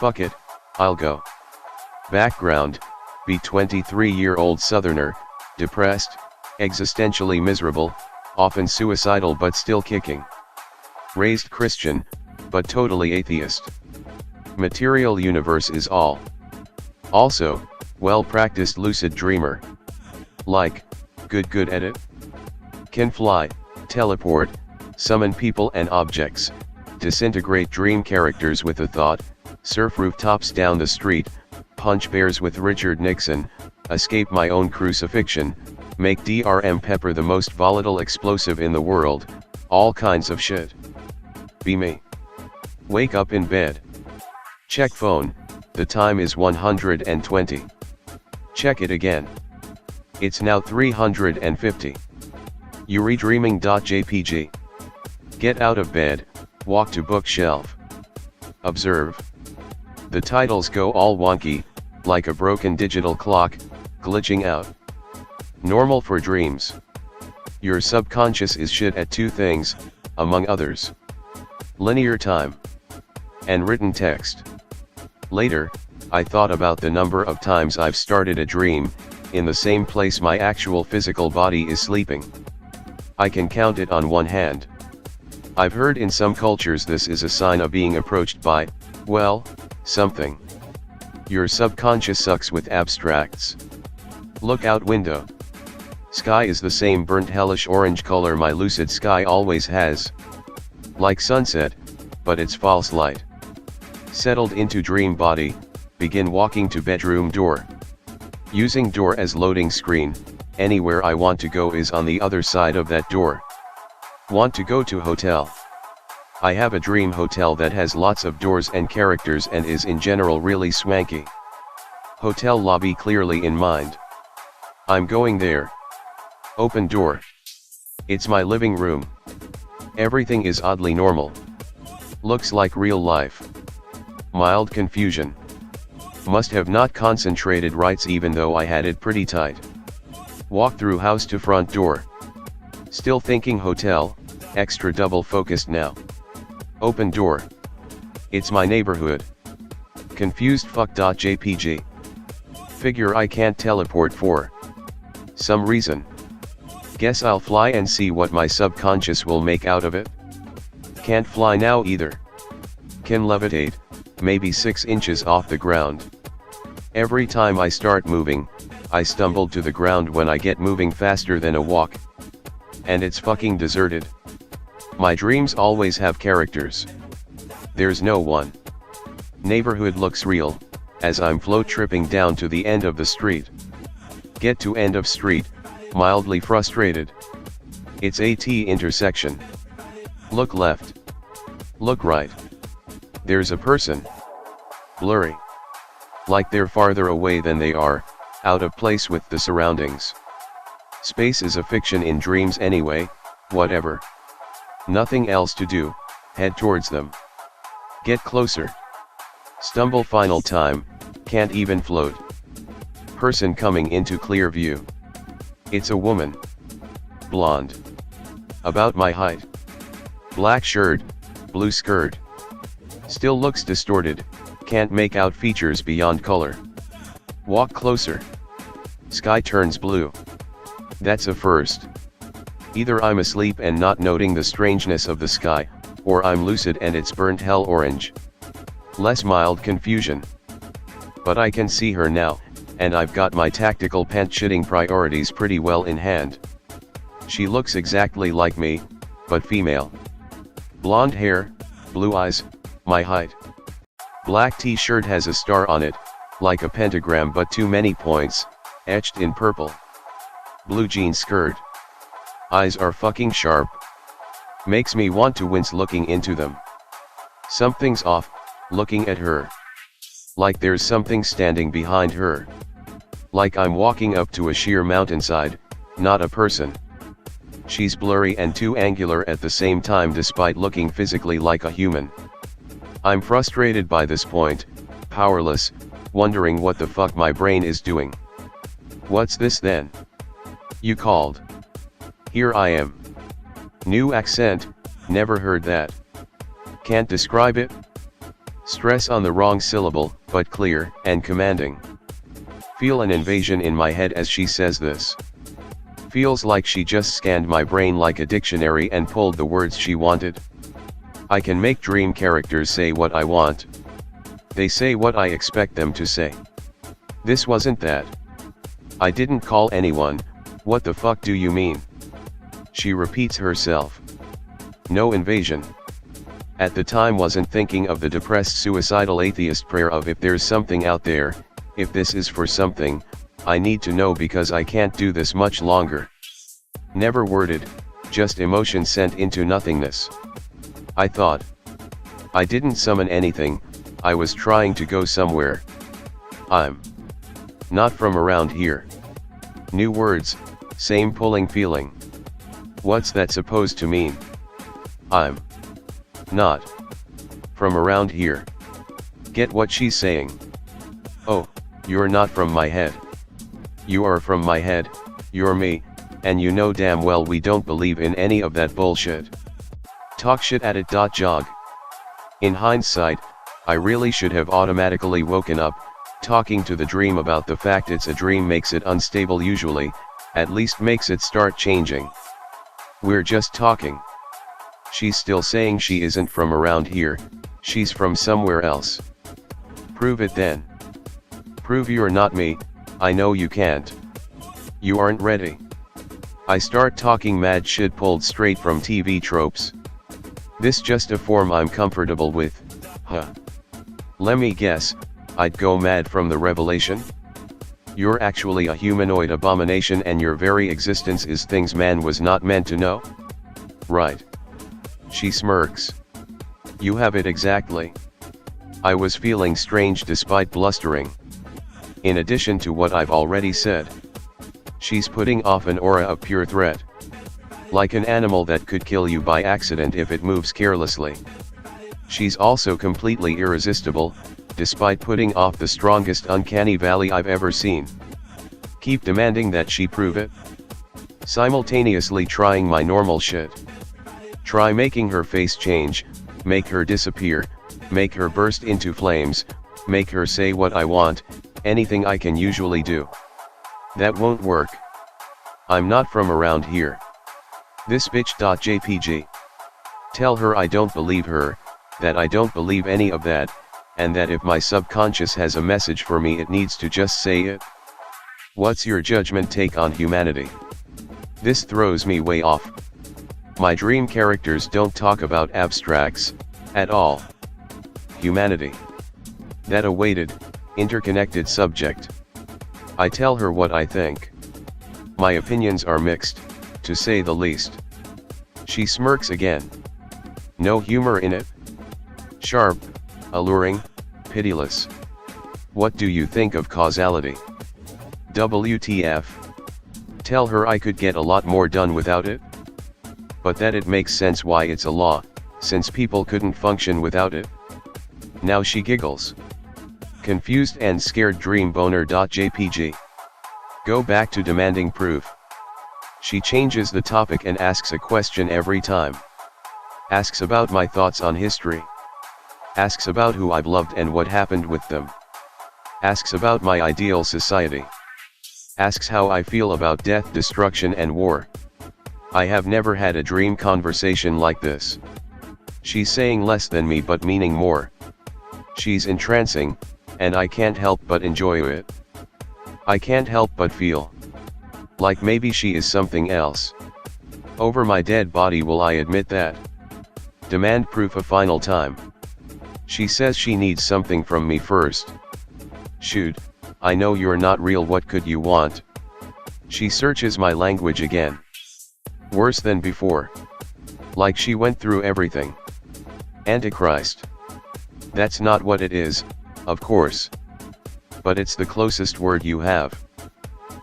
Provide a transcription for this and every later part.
Fuck it, I'll go. Background, be 23-year-old Southerner, depressed, existentially miserable, often suicidal but still kicking. Raised Christian, but totally atheist. Material universe is all. Also, well-practiced lucid dreamer. Like, good at it. Can fly, teleport, summon people and objects, disintegrate dream characters with a thought, surf rooftops down the street, punch bears with Richard Nixon, escape my own crucifixion, make DRM pepper the most volatile explosive in the world, all kinds of shit. Be me. Wake up in bed. Check phone, the time is 120. Check it again. It's now 350. You redreaming.jpg. Get out of bed, walk to bookshelf. Observe. The titles go all wonky, like a broken digital clock, glitching out. Normal for dreams. Your subconscious is shit at two things, among others. Linear time. And written text. Later, I thought about the number of times I've started a dream, in the same place my actual physical body is sleeping. I can count it on one hand. I've heard in some cultures this is a sign of being approached by, well, something. Your subconscious sucks with abstracts. Look out window. Sky is the same burnt hellish orange color my lucid sky always has. Like sunset, but it's false light. Settled into dream body, begin walking to bedroom door. Using door as loading screen, anywhere I want to go is on the other side of that door. Want to go to hotel. I have a dream hotel that has lots of doors and characters and is in general really swanky. Hotel lobby clearly in mind. I'm going there. Open door. It's my living room. Everything is oddly normal. Looks like real life. Mild confusion. Must have not concentrated rights even though I had it pretty tight. Walk through house to front door. Still thinking hotel, extra double focused now. Open door. It's my neighborhood. Confused fuck.jpg. Figure I can't teleport for some reason. Guess I'll fly and see what my subconscious will make out of it. Can't fly now either. Can levitate, maybe 6 inches off the ground. Every time I start moving, I stumble to the ground when I get moving faster than a walk. And it's fucking deserted. My dreams always have characters. There's no one. Neighborhood looks real, as I'm flow tripping down to the end of the street. Get to end of street, mildly frustrated. It's a T intersection. Look left. Look right. There's a person. Blurry. Like they're farther away than they are, out of place with the surroundings. Space is a fiction in dreams anyway, whatever. Nothing else to do, head towards them. Get closer. Stumble final time, can't even float. Person coming into clear view. It's a woman. Blonde. About my height. Black shirt, blue skirt. Still looks distorted, can't make out features beyond color. Walk closer. Sky turns blue. That's a first. Either I'm asleep and not noting the strangeness of the sky, or I'm lucid and it's burnt hell orange. Less mild confusion. But I can see her now, and I've got my tactical pant-shitting priorities pretty well in hand. She looks exactly like me, but female. Blonde hair, blue eyes, my height. Black t-shirt has a star on it, like a pentagram but too many points, etched in purple. Blue jean skirt. Eyes are fucking sharp. Makes me want to wince looking into them. Something's off, looking at her. Like there's something standing behind her. Like I'm walking up to a sheer mountainside, not a person. She's blurry and too angular at the same time despite looking physically like a human. I'm frustrated by this point, powerless, wondering what the fuck my brain is doing. What's this then? You called. Here I am. New accent, never heard that. Can't describe it? Stress on the wrong syllable, but clear and commanding. Feel an invasion in my head as she says this. Feels like she just scanned my brain like a dictionary and pulled the words she wanted. I can make dream characters say what I want. They say what I expect them to say. This wasn't that. I didn't call anyone. What the fuck do you mean? She repeats herself. No invasion. At the time wasn't thinking of the depressed suicidal atheist prayer of if there's something out there, if this is for something, I need to know because I can't do this much longer. Never worded, just emotion sent into nothingness. I thought. I didn't summon anything, I was trying to go somewhere. I'm not from around here. New words, same pulling feeling. What's that supposed to mean? I'm not from around here. Get what she's saying. Oh, you're not from my head. You are from my head, you're me, and you know damn well we don't believe in any of that bullshit. Talk shit at it. Jog. In hindsight, I really should have automatically woken up, talking to the dream about the fact it's a dream makes it unstable usually, at least makes it start changing. We're just talking. She's still saying she isn't from around here, she's from somewhere else. Prove it then. Prove you're not me, I know you can't. You aren't ready. I start talking mad shit pulled straight from TV tropes. This just a form I'm comfortable with, huh? Lemme guess, I'd go mad from the revelation? You're actually a humanoid abomination and your very existence is things man was not meant to know? Right. She smirks. You have it exactly. I was feeling strange despite blustering. In addition to what I've already said. She's putting off an aura of pure threat. Like an animal that could kill you by accident if it moves carelessly. She's also completely irresistible, despite putting off the strongest uncanny valley I've ever seen. Keep demanding that she prove it. Simultaneously trying my normal shit. Try making her face change, make her disappear, make her burst into flames, make her say what I want, anything I can usually do. That won't work. I'm not from around here. This bitch.jpg. Tell her I don't believe her, that I don't believe any of that, and that if my subconscious has a message for me it needs to just say it. What's your judgment take on humanity? This throws me way off. My dream characters don't talk about abstracts, at all. Humanity. That awaited, interconnected subject. I tell her what I think. My opinions are mixed, to say the least. She smirks again. No humor in it? Sharp, alluring, pitiless. What do you think of causality? WTF. Tell her I could get a lot more done without it? But that it makes sense why it's a law, since people couldn't function without it. Now she giggles. Confused and scared dream boner.jpg. Go back to demanding proof. She changes the topic and asks a question every time. Asks about my thoughts on history. Asks about who I've loved and what happened with them. Asks about my ideal society. Asks how I feel about death, destruction and war. I have never had a dream conversation like this. She's saying less than me but meaning more. She's entrancing, and I can't help but enjoy it. I can't help but feel like maybe she is something else. Over my dead body will I admit that? Demand proof a final time. She says she needs something from me first. Shoot, I know you're not real, what could you want? She searches my language again. Worse than before. Like she went through everything. Antichrist. That's not what it is, of course. But it's the closest word you have.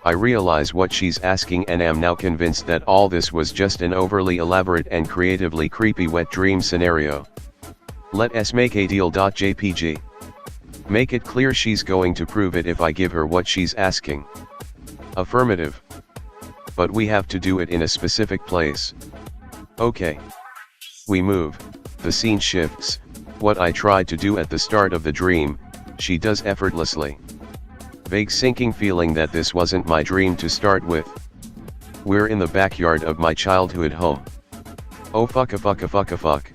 I realize what she's asking and am now convinced that all this was just an overly elaborate and creatively creepy wet dream scenario. Let us make a deal.jpg. Make it clear she's going to prove it if I give her what she's asking. Affirmative. But we have to do it in a specific place. Okay. We move, the scene shifts, What I tried to do at the start of the dream, she does effortlessly. Vague sinking feeling that this wasn't my dream to start with. We're in the backyard of my childhood home. Oh fuck.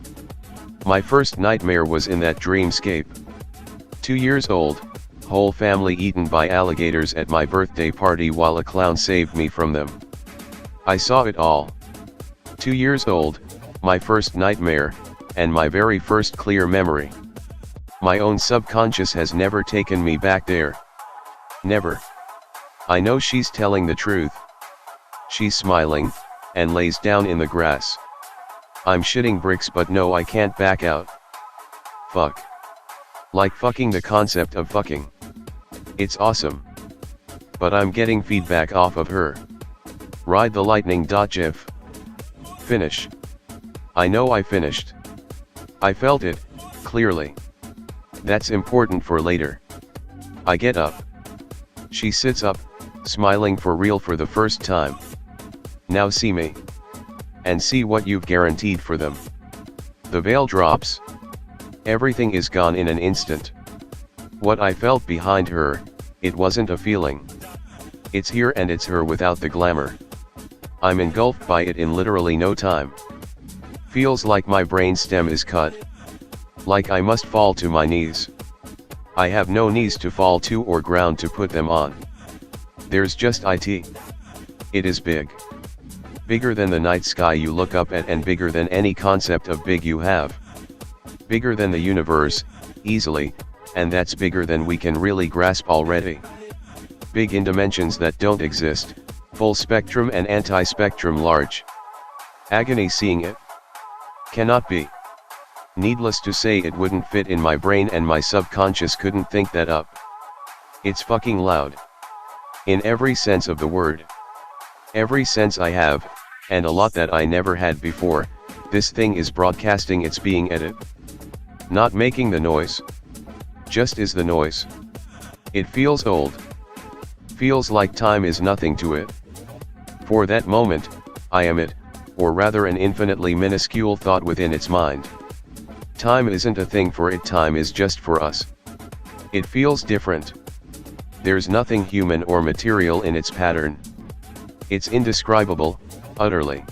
My first nightmare was in that dreamscape. 2 years old, whole family eaten by alligators at my birthday party while a clown saved me from them. I saw it all. 2 years old, my first nightmare, and my very first clear memory. My own subconscious has never taken me back there. Never. I know she's telling the truth. She's smiling, and lays down in the grass. I'm shitting bricks, but no, I can't back out. Fuck. Like fucking, the concept of fucking. It's awesome. But I'm getting feedback off of her. Ride the lightning. GIF. Finish. I know I finished. I felt it, clearly. That's important for later. I get up. She sits up, smiling for real for the first time. Now see me. And see what you've guaranteed for them. The veil drops. Everything is gone in an instant. What I felt behind her, it wasn't a feeling. It's here, and it's her without the glamour. I'm engulfed by it in literally no time. Feels like my brain stem is cut. Like I must fall to my knees. I have no knees to fall to or ground to put them on. There's just it. It is big. Bigger than the night sky you look up at, and bigger than any concept of big you have. Bigger than the universe, easily, and that's bigger than we can really grasp already. Big in dimensions that don't exist, full spectrum and anti-spectrum large. Agony seeing it. Cannot be. Needless to say, it wouldn't fit in my brain, and my subconscious couldn't think that up. It's fucking loud. In every sense of the word. Every sense I have, and a lot that I never had before, this thing is broadcasting its being at it. Not making the noise. Just is the noise. It feels old. Feels like time is nothing to it. For that moment, I am it, or rather an infinitely minuscule thought within its mind. Time isn't a thing for it, time is just for us. It feels different. There's nothing human or material in its pattern. It's indescribable, utterly.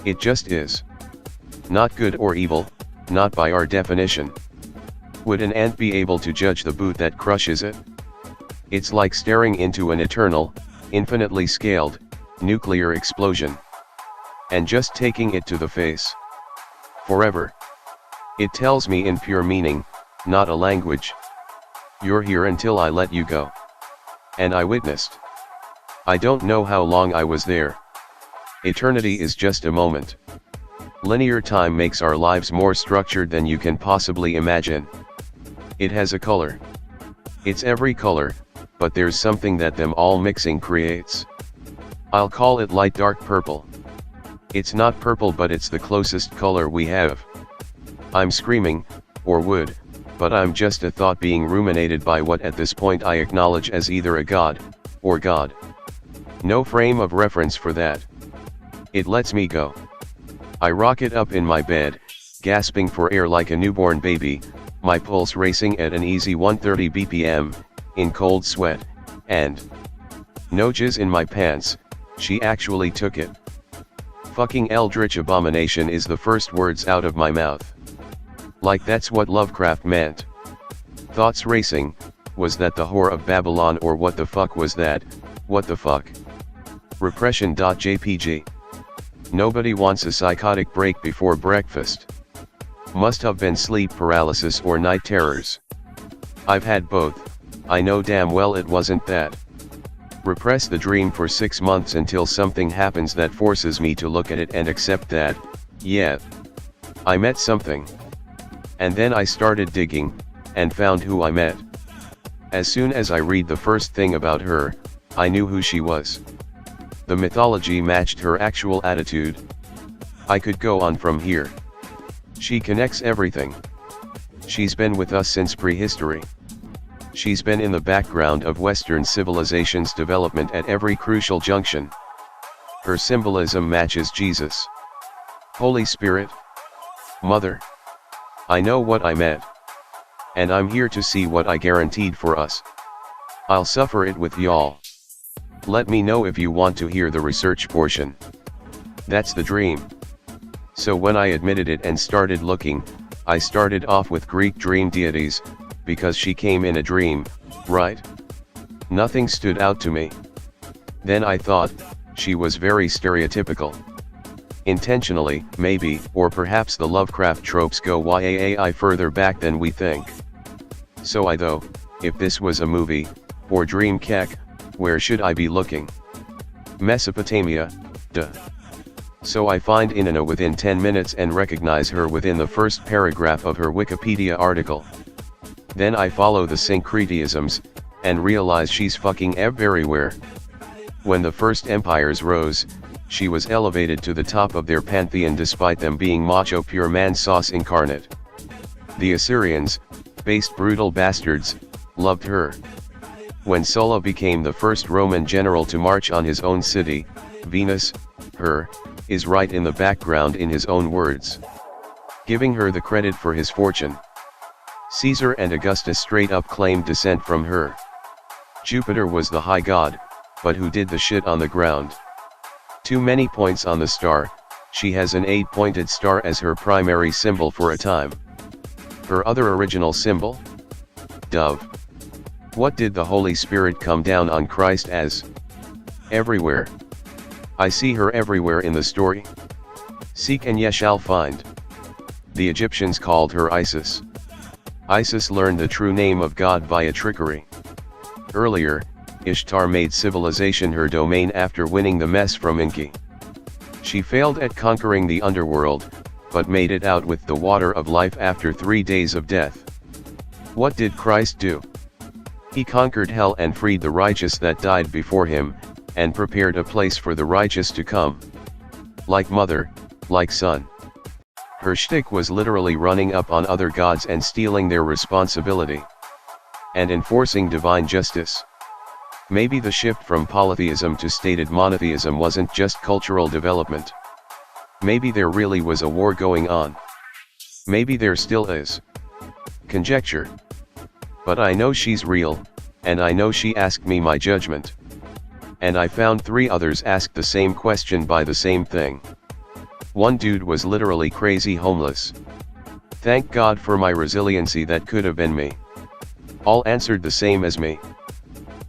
It just is. Not good or evil, not by our definition. Would an ant be able to judge the boot that crushes it? It's like staring into an eternal, infinitely scaled, nuclear explosion. And just taking it to the face. Forever. It tells me in pure meaning, not a language. You're here until I let you go. And I witnessed. I don't know how long I was there. Eternity is just a moment. Linear time makes our lives more structured than you can possibly imagine. It has a color. It's every color, but there's something that them all mixing creates. I'll call it light dark purple. It's not purple, but it's the closest color we have. I'm screaming, or would, but I'm just a thought being ruminated by what at this point I acknowledge as either a god, or God. No frame of reference for that. It lets me go. I rocket up in my bed, gasping for air like a newborn baby, my pulse racing at an easy 130 BPM, in cold sweat, and no jizz in my pants. She actually took it. Fucking eldritch abomination is the first words out of my mouth. Like that's what Lovecraft meant. Thoughts racing, was that the whore of Babylon, or what the fuck was that? What the fuck? Repression.jpg. Nobody wants a psychotic break before breakfast. Must have been sleep paralysis or night terrors. I've had both, I know damn well it wasn't that. Repress the dream for 6 months until something happens that forces me to look at it and accept that, yeah, I met something. And then I started digging, and found who I met. As soon as I read the first thing about her, I knew who she was. The mythology matched her actual attitude. I could go on from here. She connects everything. She's been with us since prehistory. She's been in the background of Western civilization's development at every crucial junction. Her symbolism matches Jesus. Holy Spirit. Mother. I know what I meant. And I'm here to see what I guaranteed for us. I'll suffer it with y'all. Let me know if you want to hear the research portion. That's the dream. So when I admitted it and started looking, I started off with Greek dream deities, because she came in a dream, right? Nothing stood out to me. Then I thought, she was very stereotypical. Intentionally, maybe, or perhaps the Lovecraft tropes go way further back than we think. So though, if this was a movie, or dream kekke, where should I be looking? Mesopotamia, duh. So I find Inanna within 10 minutes and recognize her within the first paragraph of her Wikipedia article. Then I follow the syncretisms, and realize she's fucking everywhere. When the first empires rose, she was elevated to the top of their pantheon despite them being macho pure man sauce incarnate. The Assyrians, based brutal bastards, loved her. When Sulla became the first Roman general to march on his own city, Venus, her, is right in the background in his own words, giving her the credit for his fortune. Caesar and Augustus straight up claimed descent from her. Jupiter was the high god, but who did the shit on the ground? Too many points on the star, she has an 8-pointed star as her primary symbol for a time. Her other original symbol? Dove. What did the Holy Spirit come down on Christ as? Everywhere. I see her everywhere in the story. Seek and ye shall find. The Egyptians called her Isis. Isis learned the true name of God via trickery. Earlier, Ishtar made civilization her domain after winning the mess from Enki. She failed at conquering the underworld, but made it out with the water of life after 3 days of death. What did Christ do? He conquered hell and freed the righteous that died before him, and prepared a place for the righteous to come. Like mother, like son. Her shtick was literally running up on other gods and stealing their responsibility. And enforcing divine justice. Maybe the shift from polytheism to stated monotheism wasn't just cultural development. Maybe there really was a war going on. Maybe there still is. Conjecture. But I know she's real, and I know she asked me my judgment. And I found 3 others asked the same question by the same thing. One dude was literally crazy homeless. Thank God for my resiliency, that could have been me. All answered the same as me.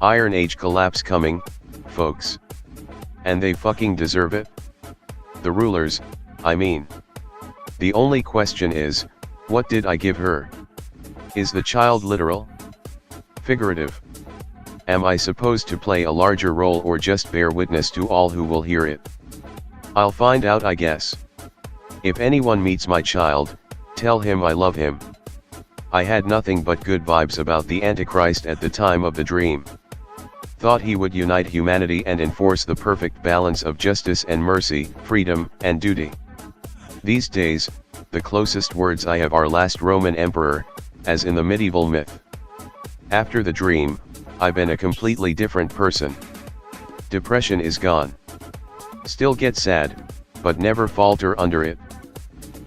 Iron Age collapse coming, folks. And they fucking deserve it. The rulers, I mean. The only question is, what did I give her? Is the child literal? Figurative? Am I supposed to play a larger role or just bear witness to all who will hear it? I'll find out, I guess. If anyone meets my child, tell him I love him. I had nothing but good vibes about the Antichrist at the time of the dream. Thought he would unite humanity and enforce the perfect balance of justice and mercy, freedom and duty. These days, the closest words I have are last Roman emperor, as in the medieval myth. After the dream, I've been a completely different person. Depression is gone. Still get sad, but never falter under it.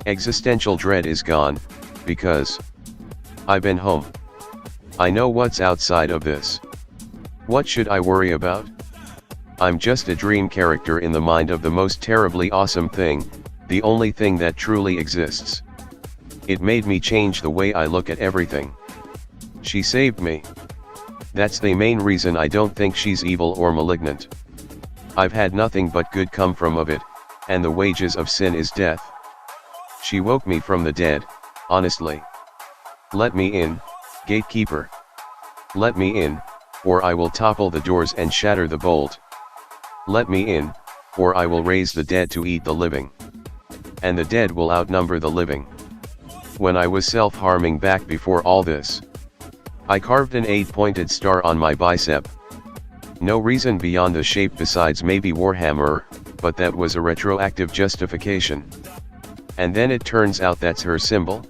Existential dread is gone, because I've been home. I know what's outside of this. What should I worry about? I'm just a dream character in the mind of the most terribly awesome thing, the only thing that truly exists. It made me change the way I look at everything. She saved me. That's the main reason I don't think she's evil or malignant. I've had nothing but good come from of it, and the wages of sin is death. She woke me from the dead, honestly. Let me in, gatekeeper. Let me in, or I will topple the doors and shatter the bolt. Let me in, or I will raise the dead to eat the living. And the dead will outnumber the living. When I was self-harming back before all this, I carved an 8-pointed star on my bicep. No reason beyond the shape besides maybe Warhammer, but that was a retroactive justification. And then it turns out that's her symbol?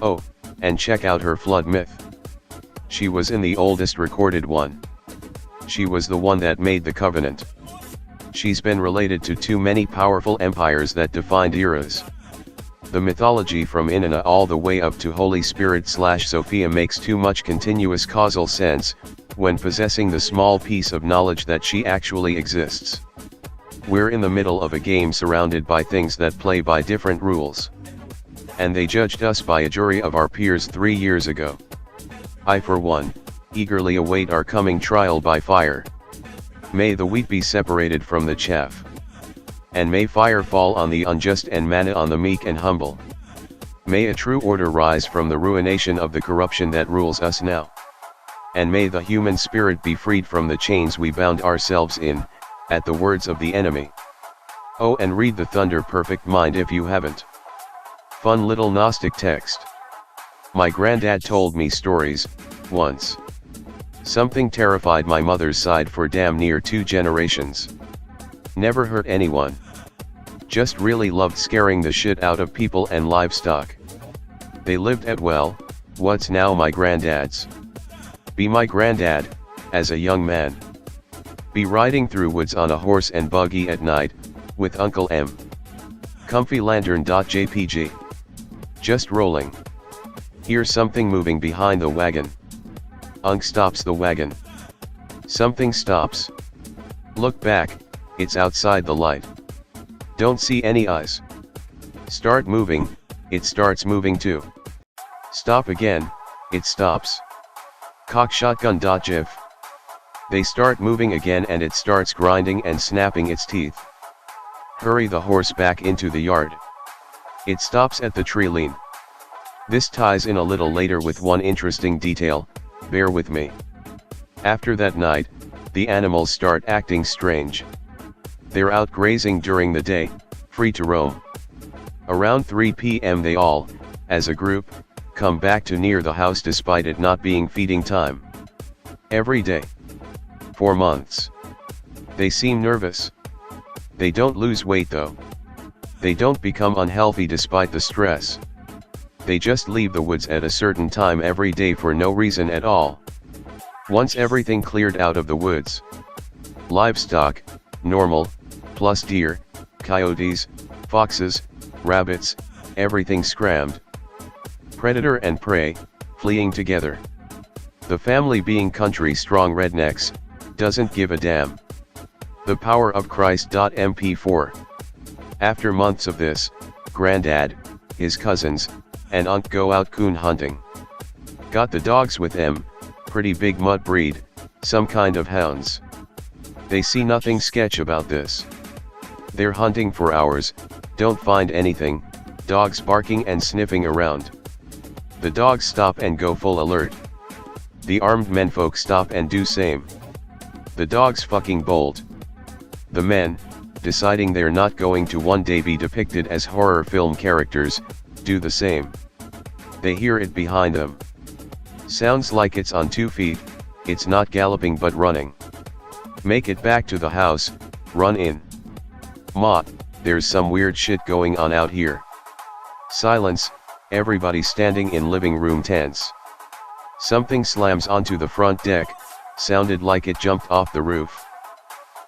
Oh, and check out her flood myth. She was in the oldest recorded one. She was the one that made the covenant. She's been related to too many powerful empires that defined eras. The mythology from Inanna all the way up to Holy Spirit/Sophia makes too much continuous causal sense, when possessing the small piece of knowledge that she actually exists. We're in the middle of a game surrounded by things that play by different rules. And they judged us by a jury of our peers 3 years ago. I for one, eagerly await our coming trial by fire. May the wheat be separated from the chaff. And may fire fall on the unjust and manna on the meek and humble. May a true order rise from the ruination of the corruption that rules us now. And may the human spirit be freed from the chains we bound ourselves in, at the words of the enemy. Oh, and read the Thunder Perfect Mind if you haven't. Fun little Gnostic text. My granddad told me stories, once. Something terrified my mother's side for damn near 2 generations. Never hurt anyone. Just really loved scaring the shit out of people and livestock. They lived at what's now my granddad's. Be my granddad, as a young man. Be riding through woods on a horse and buggy at night, with Uncle M. Comfy lantern.jpg. Just rolling. Hear something moving behind the wagon. Unc stops the wagon. Something stops. Look back, it's outside the light. Don't see any eyes. Start moving, it starts moving too. Stop again, it stops. Cock shotgun.gif. They start moving again and it starts grinding and snapping its teeth. Hurry the horse back into the yard. It stops at the tree lean. This ties in a little later with one interesting detail, bear with me. After that night, the animals start acting strange. They're out grazing during the day, free to roam. Around 3 p.m. they all, as a group, come back to near the house despite it not being feeding time. Every day. For months. They seem nervous. They don't lose weight though. They don't become unhealthy despite the stress. They just leave the woods at a certain time every day for no reason at all. Once everything cleared out of the woods. Livestock, normal, plus deer, coyotes, foxes, rabbits, everything scrammed. Predator and prey, fleeing together. The family being country-strong rednecks, doesn't give a damn. The power of Christ.mp4. After months of this, Granddad, his cousins, and Unc go out coon hunting. Got the dogs with them, pretty big mutt breed, some kind of hounds. They see nothing sketch about this. They're hunting for hours, don't find anything, dogs barking and sniffing around. The dogs stop and go full alert. The armed menfolk stop and do same. The dogs fucking bolt. The men, deciding they're not going to one day be depicted as horror film characters, do the same. They hear it behind them. Sounds like it's on 2 feet, it's not galloping but running. Make it back to the house, run in. Ma, there's some weird shit going on out here. Silence, everybody standing in living room tense. Something slams onto the front deck, sounded like it jumped off the roof.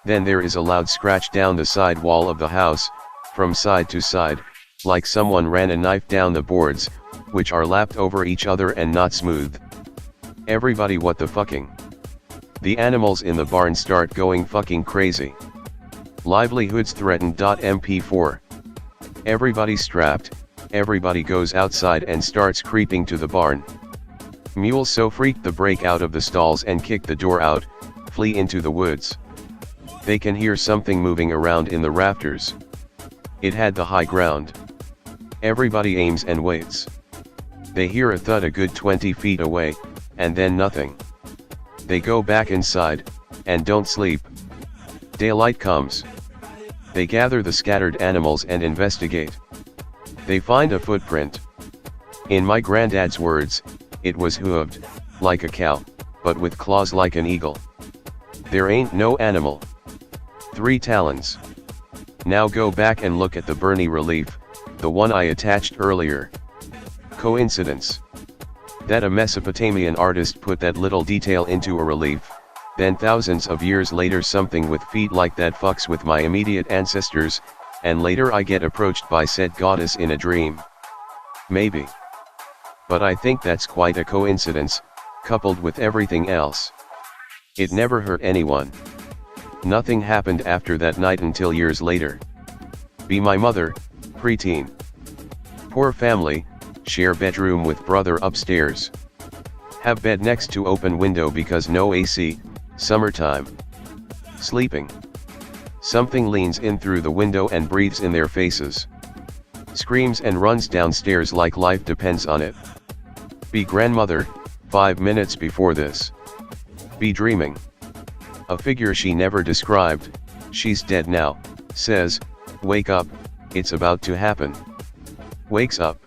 Then there is a loud scratch down the side wall of the house, from side to side, like someone ran a knife down the boards, which are lapped over each other and not smooth. Everybody what the fucking. The animals in the barn start going fucking crazy. Livelihoods threatened.mp4. Everybody strapped, everybody goes outside and starts creeping to the barn. Mules so freaked they break out of the stalls and kick the door out, flee into the woods. They can hear something moving around in the rafters. It had the high ground. Everybody aims and waits. They hear a thud a good 20 feet away, and then nothing. They go back inside, and don't sleep. Daylight comes. They gather the scattered animals and investigate. They find a footprint. In my granddad's words, it was hooved, like a cow, but with claws like an eagle. There ain't no animal. 3 talons. Now go back and look at the Bernie relief, the one I attached earlier. Coincidence? That a Mesopotamian artist put that little detail into a relief, then thousands of years later something with feet like that fucks with my immediate ancestors, and later I get approached by said goddess in a dream. Maybe. But I think that's quite a coincidence, coupled with everything else. It never hurt anyone. Nothing happened after that night until years later. Be my mother, preteen. Poor family, share bedroom with brother upstairs. Have bed next to open window because no AC, summertime. Sleeping. Something leans in through the window and breathes in their faces. Screams and runs downstairs like life depends on it. Be grandmother, 5 minutes before this. Be dreaming. A figure she never described, she's dead now, says, wake up, it's about to happen. Wakes up.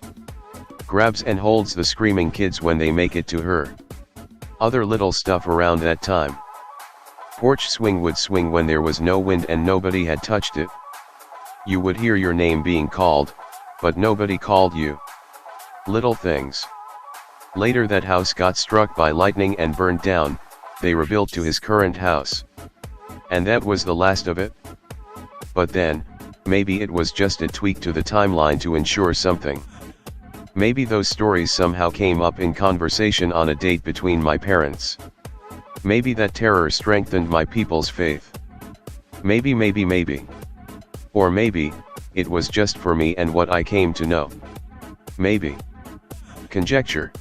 Grabs and holds the screaming kids when they make it to her. Other little stuff around that time. Porch swing would swing when there was no wind and nobody had touched it. You would hear your name being called, but nobody called you. Little things. Later that house got struck by lightning and burned down, they rebuilt to his current house. And that was the last of it? But then, maybe it was just a tweak to the timeline to ensure something. Maybe those stories somehow came up in conversation on a date between my parents. Maybe that terror strengthened my people's faith. Maybe. Or maybe, it was just for me and what I came to know. Maybe. Conjecture.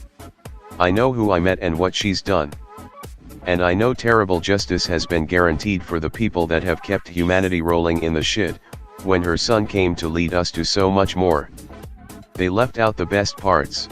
I know who I met and what she's done. And I know terrible justice has been guaranteed for the people that have kept humanity rolling in the shit, when her son came to lead us to so much more. They left out the best parts.